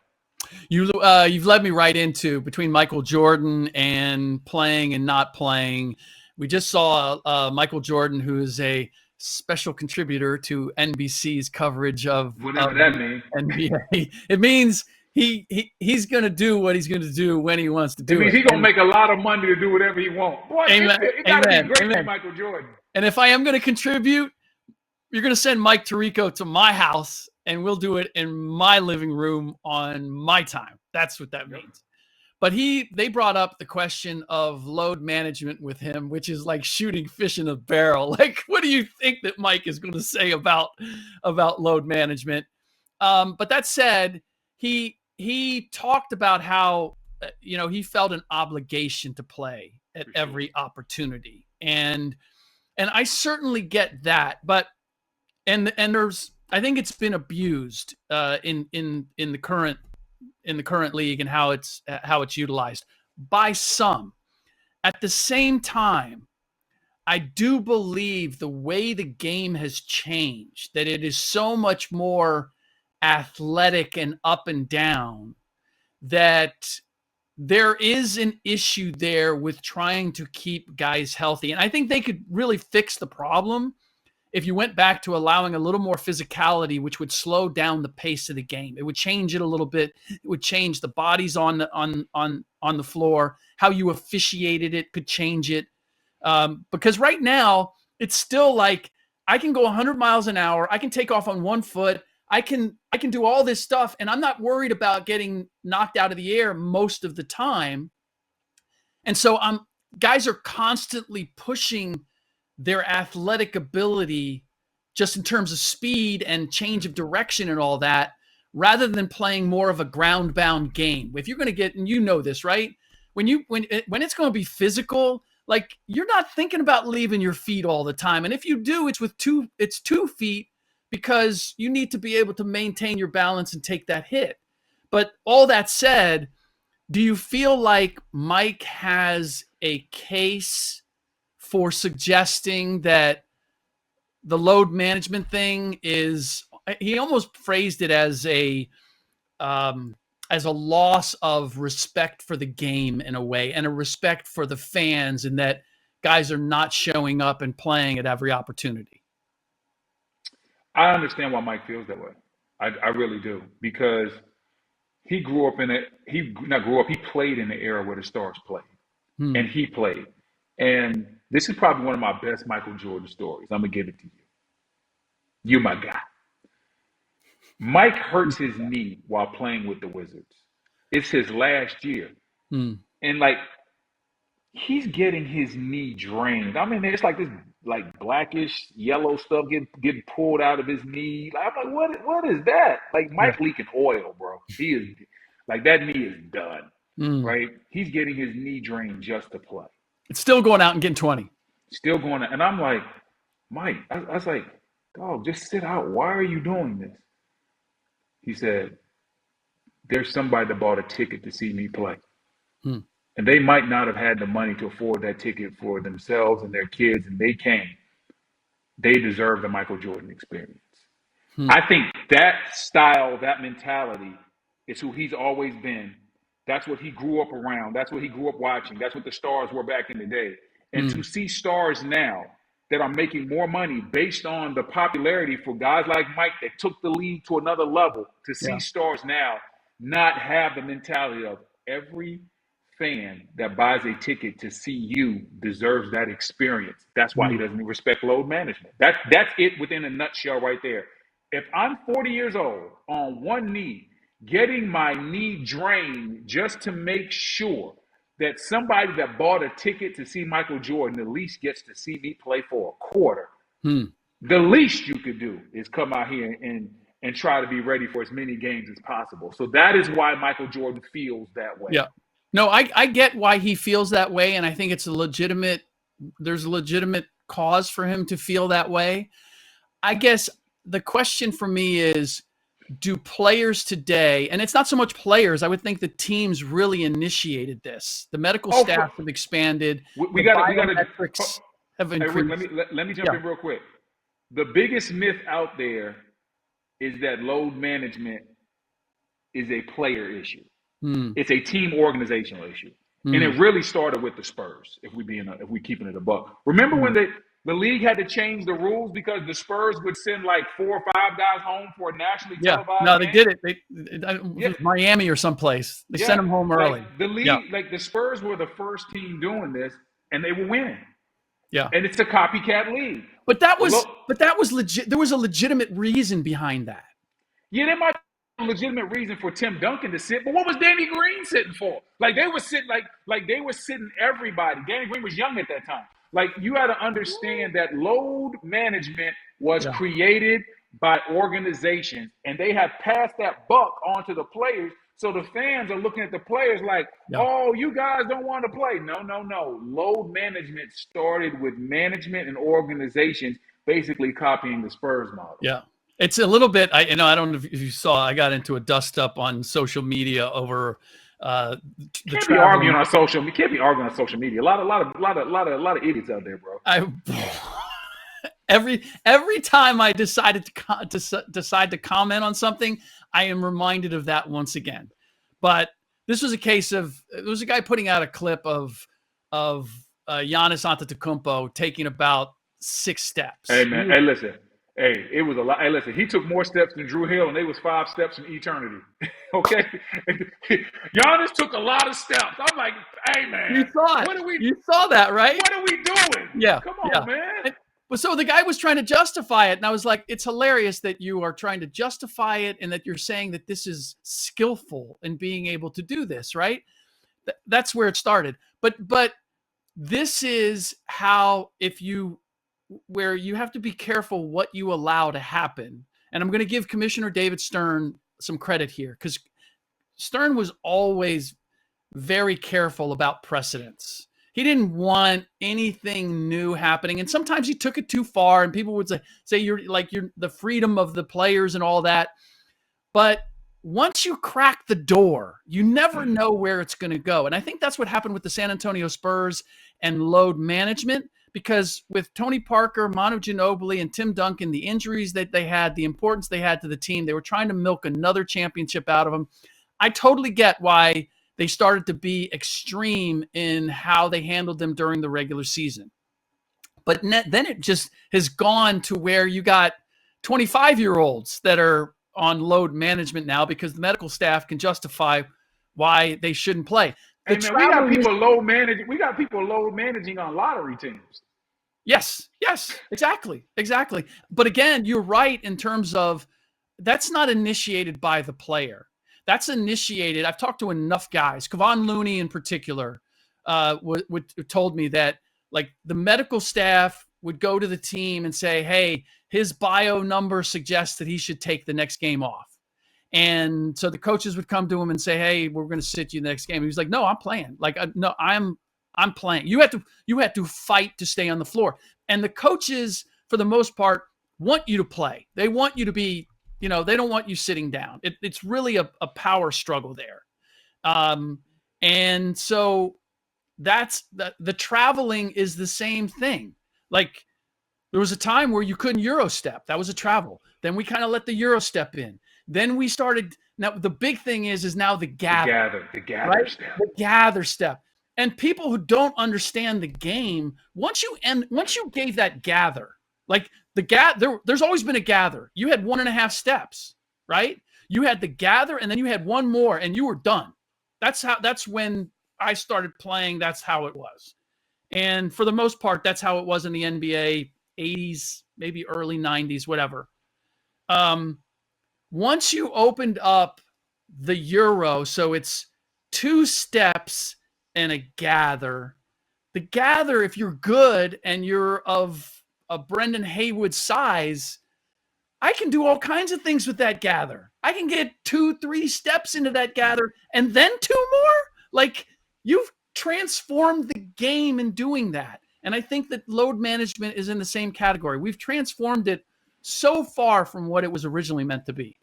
You've led me right into between Michael Jordan and playing and not playing. We just saw Michael Jordan, who is a special contributor to NBC's coverage of whatever that means. NBA. It means he's going to do what he's going to do when he wants to do it. It means he's going to make a lot of money to do whatever he wants. Boy, it got to be great for Michael Jordan. And if I am going to contribute, you're going to send Mike Tirico to my house, and we'll do it in my living room on my time. That's what that means. But they brought up the question of load management with him, which is like shooting fish in a barrel. Like, what do you think that Mike is going to say about load management? But that said, he talked about how, he felt an obligation to play at every opportunity. And I certainly get that, but and I think it's been abused in the current league and how it's utilized by some. At the same time, I do believe the way the game has changed, that it is so much more athletic and up and down, that there is an issue there with trying to keep guys healthy. And I think they could really fix the problem if you went back to allowing a little more physicality, which would slow down the pace of the game. It would change it a little bit. It would change the bodies on the floor. How you officiated it could change it. Because right now, it's still like I can go 100 miles an hour. I can take off on one foot. I can do all this stuff, and I'm not worried about getting knocked out of the air most of the time. And so guys are constantly pushing their athletic ability just in terms of speed and change of direction and all that, rather than playing more of a ground-bound game. If you're going to get, and you know this, right? When it's going to be physical, like, you're not thinking about leaving your feet all the time. And if you do, it's 2 feet, because you need to be able to maintain your balance and take that hit. But all that said, do you feel like Mike has a case for suggesting that the load management thing is, he almost phrased it as a loss of respect for the game in a way, and a respect for the fans, and that guys are not showing up and playing at every opportunity? I understand why Mike feels that way. I really do, because he grew up in a he not grew up. He played in the era where the stars played, and he played. And this is probably one of my best Michael Jordan stories. I'm gonna give it to you. You my guy. Mike hurts his knee while playing with the Wizards. It's his last year, and like he's getting his knee drained. I mean, it's like this like blackish yellow stuff getting pulled out of his knee. Like, I'm like, what is that? Like Mike leaking oil, bro. He is like that knee is done. Right? He's getting his knee drained just to play. It's still going out and getting 20. Still going out. And I'm like, Mike, I was like, dog, just sit out. Why are you doing this? He said, there's somebody that bought a ticket to see me play. And they might not have had the money to afford that ticket for themselves and their kids, and they came. They deserve the Michael Jordan experience. I think that style, that mentality is who he's always been. That's what he grew up around. That's what he grew up watching. That's what the stars were back in the day. And to see stars now that are making more money based on the popularity for guys like Mike that took the league to another level, to see stars now not have the mentality of every fan that buys a ticket to see you deserves that experience. That's why he doesn't respect load management. That's it within a nutshell right there. If I'm 40 years old on one knee, getting my knee drained just to make sure that somebody that bought a ticket to see Michael Jordan at least gets to see me play for a quarter, the least you could do is come out here and try to be ready for as many games as possible. So that is why Michael Jordan feels that way. Yeah. No, I get why he feels that way, and I think it's there's a legitimate cause for him to feel that way. I guess the question for me is, do players today, and it's not so much players, I would think the teams really initiated this. The medical staff have expanded. We got to metrics have increased. Let me jump in real quick. The biggest myth out there is that load management is a player issue. It's a team organizational issue. And it really started with the Spurs, if we keeping it a buck. Remember when the league had to change the rules because the Spurs would send like 4 or 5 guys home for a nationally televised no, game? They did it. It was Miami or someplace. They sent them home early. Like the league, like the Spurs were the first team doing this, and they were winning. Yeah, and it's a copycat league. But that was legit. There was a legitimate reason behind that. Yeah, there might be a legitimate reason for Tim Duncan to sit, but what was Danny Green sitting for? Like they were sitting, like they were sitting everybody. Danny Green was young at that time. Like you got to understand that load management was created by organizations, and they have passed that buck on to the players. So the fans are looking at the players like, oh, you guys don't want to play. No. Load management started with management and organizations basically copying the Spurs model. Yeah. It's a little bit, I don't know if you saw, I got into a dust up on social media over Can't be arguing on social media. A lot of idiots out there, bro. Every time I decided to comment on something, I am reminded of that once again. But this was a case of, there was a guy putting out a clip of Giannis Antetokounmpo taking about 6 steps. Hey man, hey listen. Hey, it was a lot. Hey, listen, he took more steps than Drew Hill, and they was 5 steps in eternity. Okay? Giannis took a lot of steps. I'm like, hey, man. You saw it. You saw that, right? What are we doing? Yeah. Come on, man. So the guy was trying to justify it, and I was like, it's hilarious that you are trying to justify it and that you're saying that this is skillful in being able to do this, right? That's where it started. But this is how, where you have to be careful what you allow to happen. And I'm going to give Commissioner David Stern some credit here, because Stern was always very careful about precedents. He didn't want anything new happening. And sometimes he took it too far, and people would say you're the freedom of the players and all that. But once you crack the door, you never know where it's going to go. And I think that's what happened with the San Antonio Spurs and load management. Because with Tony Parker, Manu Ginobili, and Tim Duncan, the injuries that they had, the importance they had to the team, they were trying to milk another championship out of them. I totally get why they started to be extreme in how they handled them during the regular season. But then it just has gone to where you got 25-year-olds that are on load management now because the medical staff can justify why they shouldn't play. Hey man, we got people load managing. We got people load managing on lottery teams. Yes, exactly. But again, you're right in terms of that's not initiated by the player. That's initiated. I've talked to enough guys, Kevon Looney in particular, told me that like the medical staff would go to the team and say, hey, his bio number suggests that he should take the next game off. And so the coaches would come to him and say, hey, we're going to sit you the next game. He was like, no, I'm playing. Like, no, I'm playing. You had to fight to stay on the floor. And the coaches, for the most part, want you to play. They want you to be, they don't want you sitting down. It's really a power struggle there. And so that's the traveling is the same thing. Like there was a time where you couldn't Euro step. That was a travel. Then we kind of let the Euro step in. Then we started. Now the big thing is now the gather. The gather right? Step. The gather step. And people who don't understand the game, once you gave that gather, like there's always been a gather. You had 1.5 steps, right? You had the gather, and then you had one more, and you were done. That's when I started playing. That's how it was. And for the most part, that's how it was in the NBA, 80s, maybe early 90s, whatever. Once you opened up the Euro, so it's 2 steps and a gather. The gather, if you're good and you're of a Brendan Haywood size, I can do all kinds of things with that gather. I can get 2-3 steps into that gather and then 2 more. Like you've transformed the game in doing that. And I think that load management is in the same category. We've transformed it so far from what it was originally meant to be.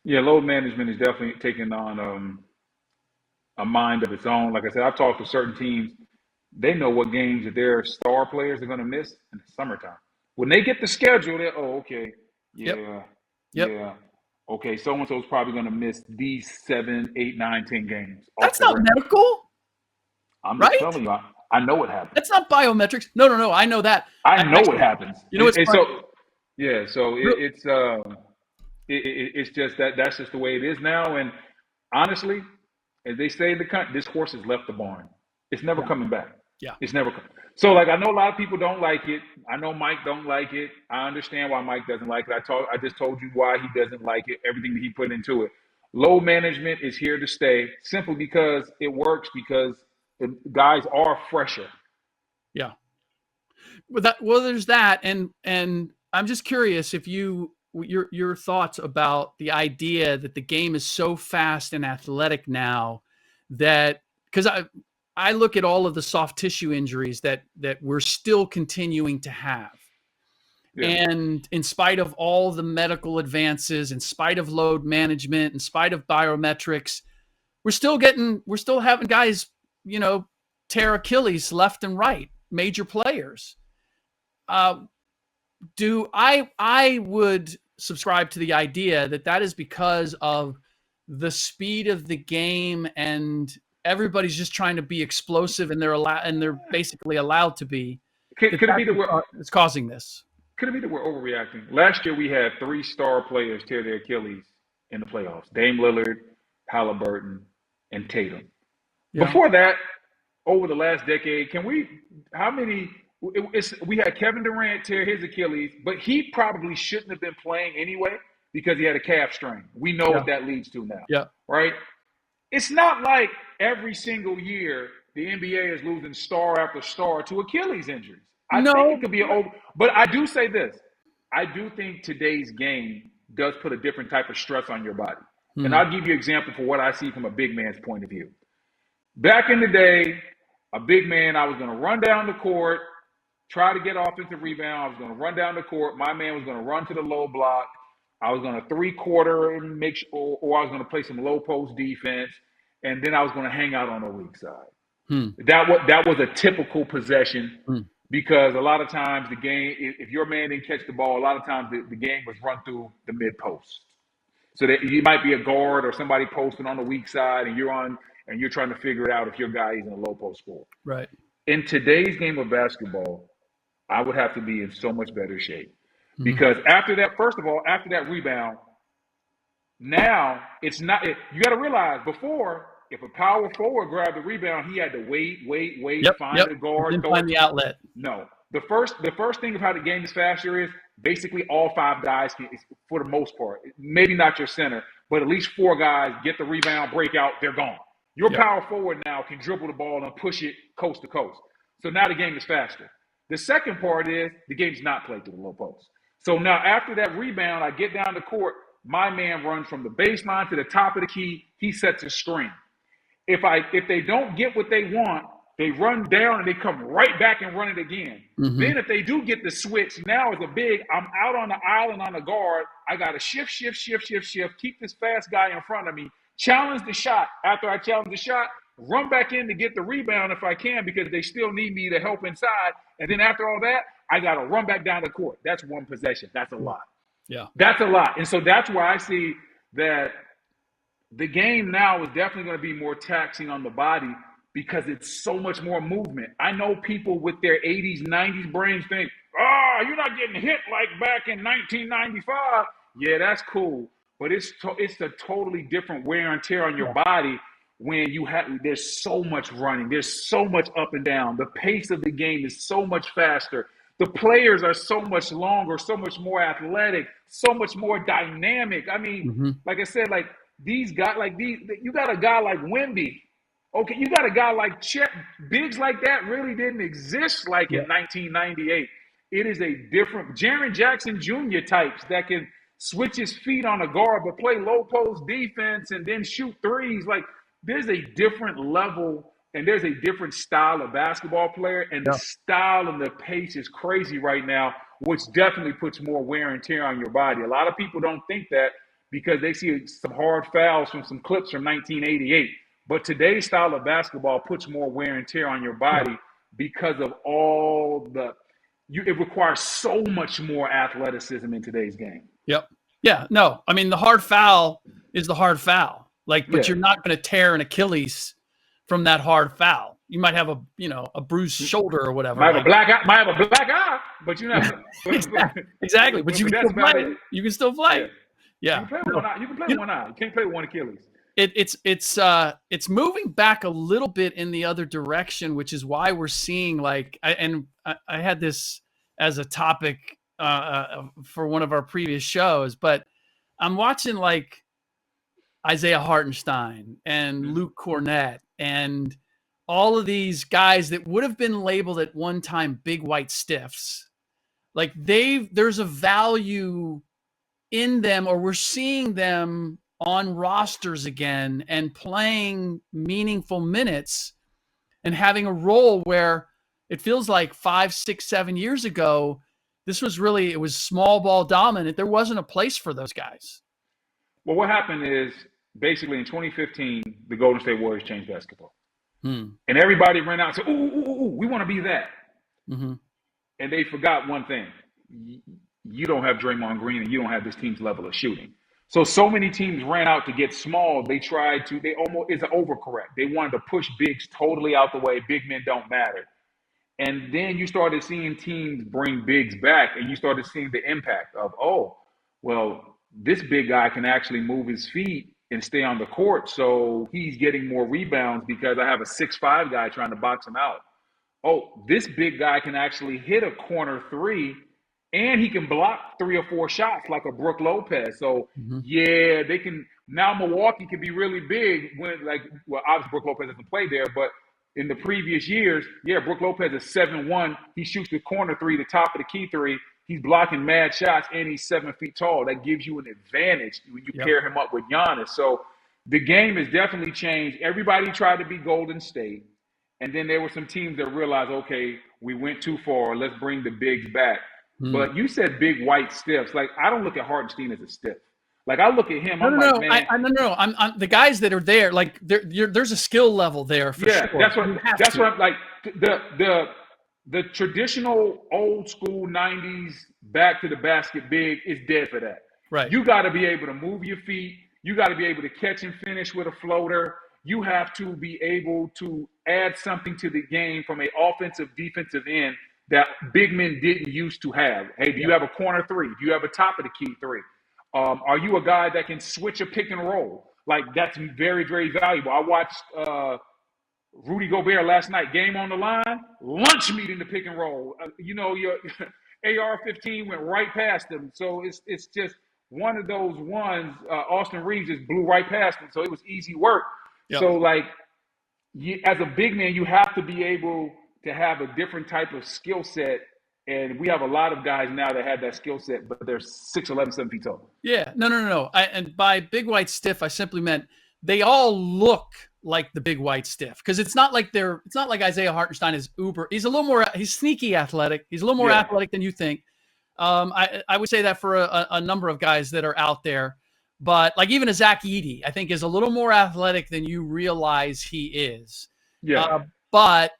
Yeah, load management is definitely taking on a mind of its own. Like I said, I've talked to certain teams. They know what games that their star players are going to miss in the summertime. When they get the schedule, they're, okay, yeah. Okay, so-and-so's probably going to miss these 7, 8, 9, 10 games. That's not medical. I'm just telling you, I know what happens. That's not biometrics. No, I know that. I know what happens. You know what's funny? It's just that's just the way it is now. And honestly, as they say, this horse has left the barn. It's never coming back. Yeah, it's never coming. So, like, I know a lot of people don't like it. I know Mike don't like it. I understand why Mike doesn't like it. I just told you why he doesn't like it. Everything that he put into it. Load management is here to stay, simply because it works. Because the guys are fresher. Yeah. Well, there's that, and I'm just curious if your thoughts about the idea that the game is so fast and athletic now that, because I look at all of the soft tissue injuries that we're still continuing to have. Yeah. And in spite of all the medical advances, in spite of load management, in spite of biometrics, we're still having guys, tear Achilles left and right, major players. I would subscribe to the idea that is because of the speed of the game, and everybody's just trying to be explosive, and they're basically allowed to be. Could it be that it's causing this? Could it be that we're overreacting? Last year we had 3 star players tear their Achilles in the playoffs: Dame Lillard, Halliburton, and Tatum. Yeah. Before that, over the last decade, we had Kevin Durant tear his Achilles, but he probably shouldn't have been playing anyway because he had a calf strain. We know what that leads to now. Yeah. Right? It's not like every single year the NBA is losing star after star to Achilles injuries. I think it could be but I do say this. I do think today's game does put a different type of stress on your body. Mm-hmm. And I'll give you an example for what I see from a big man's point of view. Back in the day, a big man, I was going to run down the court, try to get offensive rebound. I was going to run down the court. My man was going to run to the low block. I was going to 3-quarter and make sure, or I was going to play some low post defense, and then I was going to hang out on the weak side. That was a typical possession because a lot of times the game, if your man didn't catch the ball, a lot of times the game was run through the mid post. So that you might be a guard or somebody posting on the weak side, and you're trying to figure it out if your guy is in a low post score. Right. In today's game of basketball, I would have to be in so much better shape because after that, first of all, after that rebound, Now it's not. You got to realize before, if a power forward grabbed the rebound, he had to wait, find the guard, Didn't throw find it. the outlet. No, the first thing of how the game is faster is basically all 5 guys can, for the most part, maybe not your center, but at least 4 guys get the rebound, break out, they're gone. Your power forward now can dribble the ball and push it coast to coast. So now the game is faster. The second part is the game's not played through the low post. So now after that rebound, I get down the court, my man runs from the baseline to the top of the key, he sets a screen. If they don't get what they want, they run down and they come right back and run it again. Mm-hmm. Then if they do get the switch, now as a big, I'm out on the island on the guard. I got to shift, keep this fast guy in front of me, challenge the shot. After I challenge the shot, run back in to get the rebound if I can because they still need me to help inside. And then after all that, I got to run back down the court. That's one possession. That's a lot. Yeah. That's a lot. And so that's why I see that the game now is definitely going to be more taxing on the body because it's so much more movement. I know people with their 80s, 90s brains think, you're not getting hit like back in 1995. Yeah, that's cool. But it's a totally different wear and tear on your body when there's so much running. There's so much up and down. The pace of the game is so much faster. The players are so much longer, so much more athletic, so much more dynamic. I mean, like I said, like these guys, you got a guy like Wemby. Okay, you got a guy like Chet. Bigs like that really didn't exist in 1998. It is a different Jaren Jackson Jr. types that can switch his feet on a guard but play low post defense and then shoot threes. Like there's a different level and there's a different style of basketball player, and the style and the pace is crazy right now, which definitely puts more wear and tear on your body. A lot of people don't think that because they see some hard fouls from some clips from 1988. But today's style of basketball puts more wear and tear on your body because of all it requires so much more athleticism in today's game. Yep. Yeah. No, I mean, the hard foul is the hard foul. But you're not going to tear an Achilles from that hard foul. You might have a bruised shoulder or whatever. Might have a black eye, but you know. Exactly. But you can still play. You can still play. Yeah. You can play with one eye. You can play with one eye. You can't play with one Achilles. It's moving back a little bit in the other direction, which is why we're seeing I had this as a topic for one of our previous shows, but I'm watching Isaiah Hartenstein and Luke Cornett and all of these guys that would have been labeled at one time big white stiffs. There's a value in them, or we're seeing them on rosters again and playing meaningful minutes and having a role where it feels like 5, 6, 7 years ago, it was small ball dominant. There wasn't a place for those guys. Well, what happened is basically in 2015, the Golden State Warriors changed basketball. And everybody ran out and said, ooh, we want to be that. Mm-hmm. And they forgot one thing. You don't have Draymond Green and you don't have this team's level of shooting. So many teams ran out to get small. It's an overcorrect. They wanted to push bigs totally out the way. Big men don't matter. And then you started seeing teams bring bigs back, and you started seeing the impact of, this big guy can actually move his feet and stay on the court. So he's getting more rebounds because I have a 6'5" guy trying to box him out. This big guy can actually hit a corner three, and he can block 3 or 4 shots like a Brook Lopez. So, they can – now Milwaukee can be really big obviously Brook Lopez doesn't play there, but in the previous years, Brook Lopez is 7'1". He shoots the corner three, the top of the key three. He's blocking mad shots, and he's 7 feet tall. That gives you an advantage when you pair him up with Giannis. So the game has definitely changed. Everybody tried to be Golden State, and then there were some teams that realized, okay, we went too far. Let's bring the bigs back. But you said big white stiffs. I don't look at Hartenstein as a stiff. I look at him. I'm the guys that are there. There's a skill level there for sure. That's what I'm like. The traditional old school 90s back to the basket big is dead for that. Right. You got to be able to move your feet. You got to be able to catch and finish with a floater. You have to be able to add something to the game from an offensive, defensive end that big men didn't used to have. Hey, do you have a corner three? Do you have a top of the key three? Are you a guy that can switch a pick and roll? Like, that's very, very valuable. I watched Rudy Gobert last night, game on the line, lunch meet in the pick and roll. Your AR-15 went right past him. So it's just one of those ones. Austin Reeves just blew right past him. So it was easy work. Yep. So, like, as a big man, you have to be able to have a different type of skill set. And we have a lot of guys now that have that skill set, but they're 6'11", 7 feet tall. Yeah, no. And by big white stiff, I simply meant they all look like the big white stiff, because it's not like Isaiah Hartenstein is uber. He's a little more. He's sneaky athletic. He's a little more athletic than you think. I would say that for a number of guys that are out there, but like even a Zach Edey, I think is a little more athletic than you realize he is. Yeah. But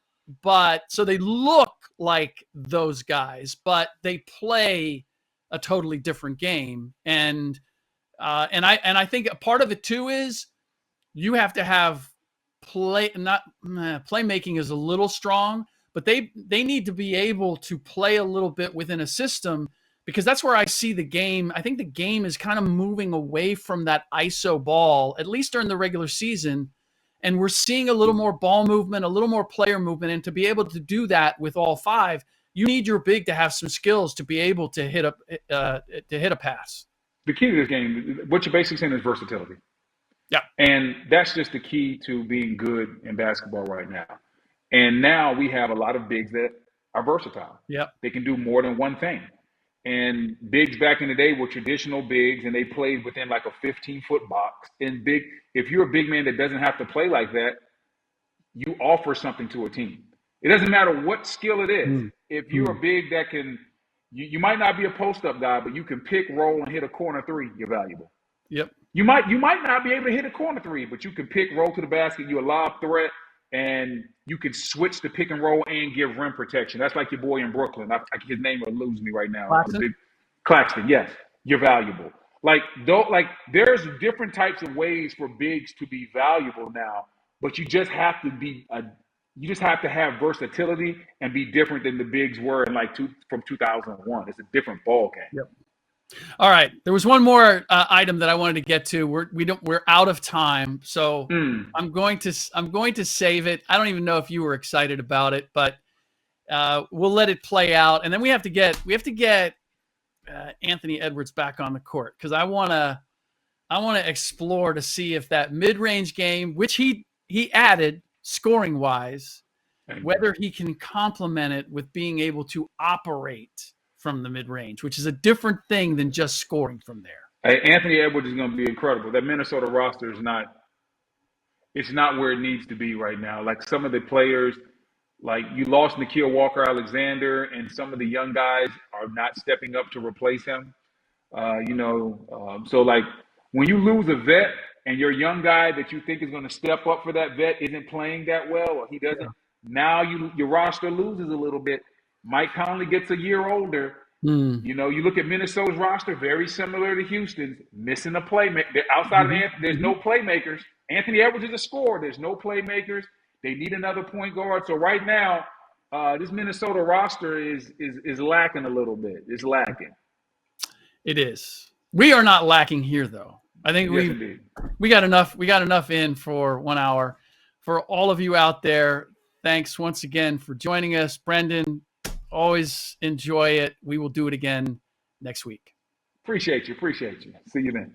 so they look like those guys, but they play a totally different game. And I think a part of it too is you have to have playmaking is a little strong, but they need to be able to play a little bit within a system, because that's where I see the game. I think the game is kind of moving away from that ISO ball, at least during the regular season. And we're seeing a little more ball movement, a little more player movement. And to be able to do that with all five, you need your big to have some skills to be able to hit a pass. The key to this game, what you're basically saying, is versatility. Yeah. And that's just the key to being good in basketball right now. And now we have a lot of bigs that are versatile. Yeah. They can do more than one thing. And bigs back in the day were traditional bigs, and they played within like a 15-foot box. And if you're a big man that doesn't have to play like that, you offer something to a team. It doesn't matter what skill it is. If you're a big that can, you might not be a post-up guy, but you can pick, roll, and hit a corner three, you're valuable. Yep. You might not be able to hit a corner three, but you can pick, roll to the basket, you're a lob threat, and you can switch the pick and roll and give rim protection. That's like your boy in Brooklyn. His name will lose me right now. Claxton, yes, you're valuable. Like there's different types of ways for bigs to be valuable now, but you just have to have versatility and be different than the bigs were in from 2001. It's a different ball game. Yep. All right. There was one more item that I wanted to get to. We're out of time, so I'm going to save it. I don't even know if you were excited about it, but we'll let it play out, and then we have to get Anthony Edwards back on the court, because I want to explore to see if that mid-range game, which he added scoring wise, whether he can complement it with being able to operate from the mid-range, which is a different thing than just scoring from there. Hey, Anthony Edwards is going to be incredible. That Minnesota roster is not where it needs to be right now. Like, some of the players, like, you lost Nikhil Walker-Alexander, and some of the young guys are not stepping up to replace him. So, like, when you lose a vet and your young guy that you think is going to step up for that vet isn't playing that well, or he doesn't, now your roster loses a little bit. Mike Conley gets a year older. You look at Minnesota's roster, very similar to Houston's, missing a playmaker. Outside of Anthony, there's no playmakers. Anthony Edwards is a scorer. There's no playmakers. They need another point guard. So right now, this Minnesota roster is lacking a little bit. It's lacking. It is. We are not lacking here, though. I think we got enough. We got enough in for 1 hour. For all of you out there, thanks once again for joining us, Brendan. Always enjoy it. We will do it again next week. Appreciate you. See you then.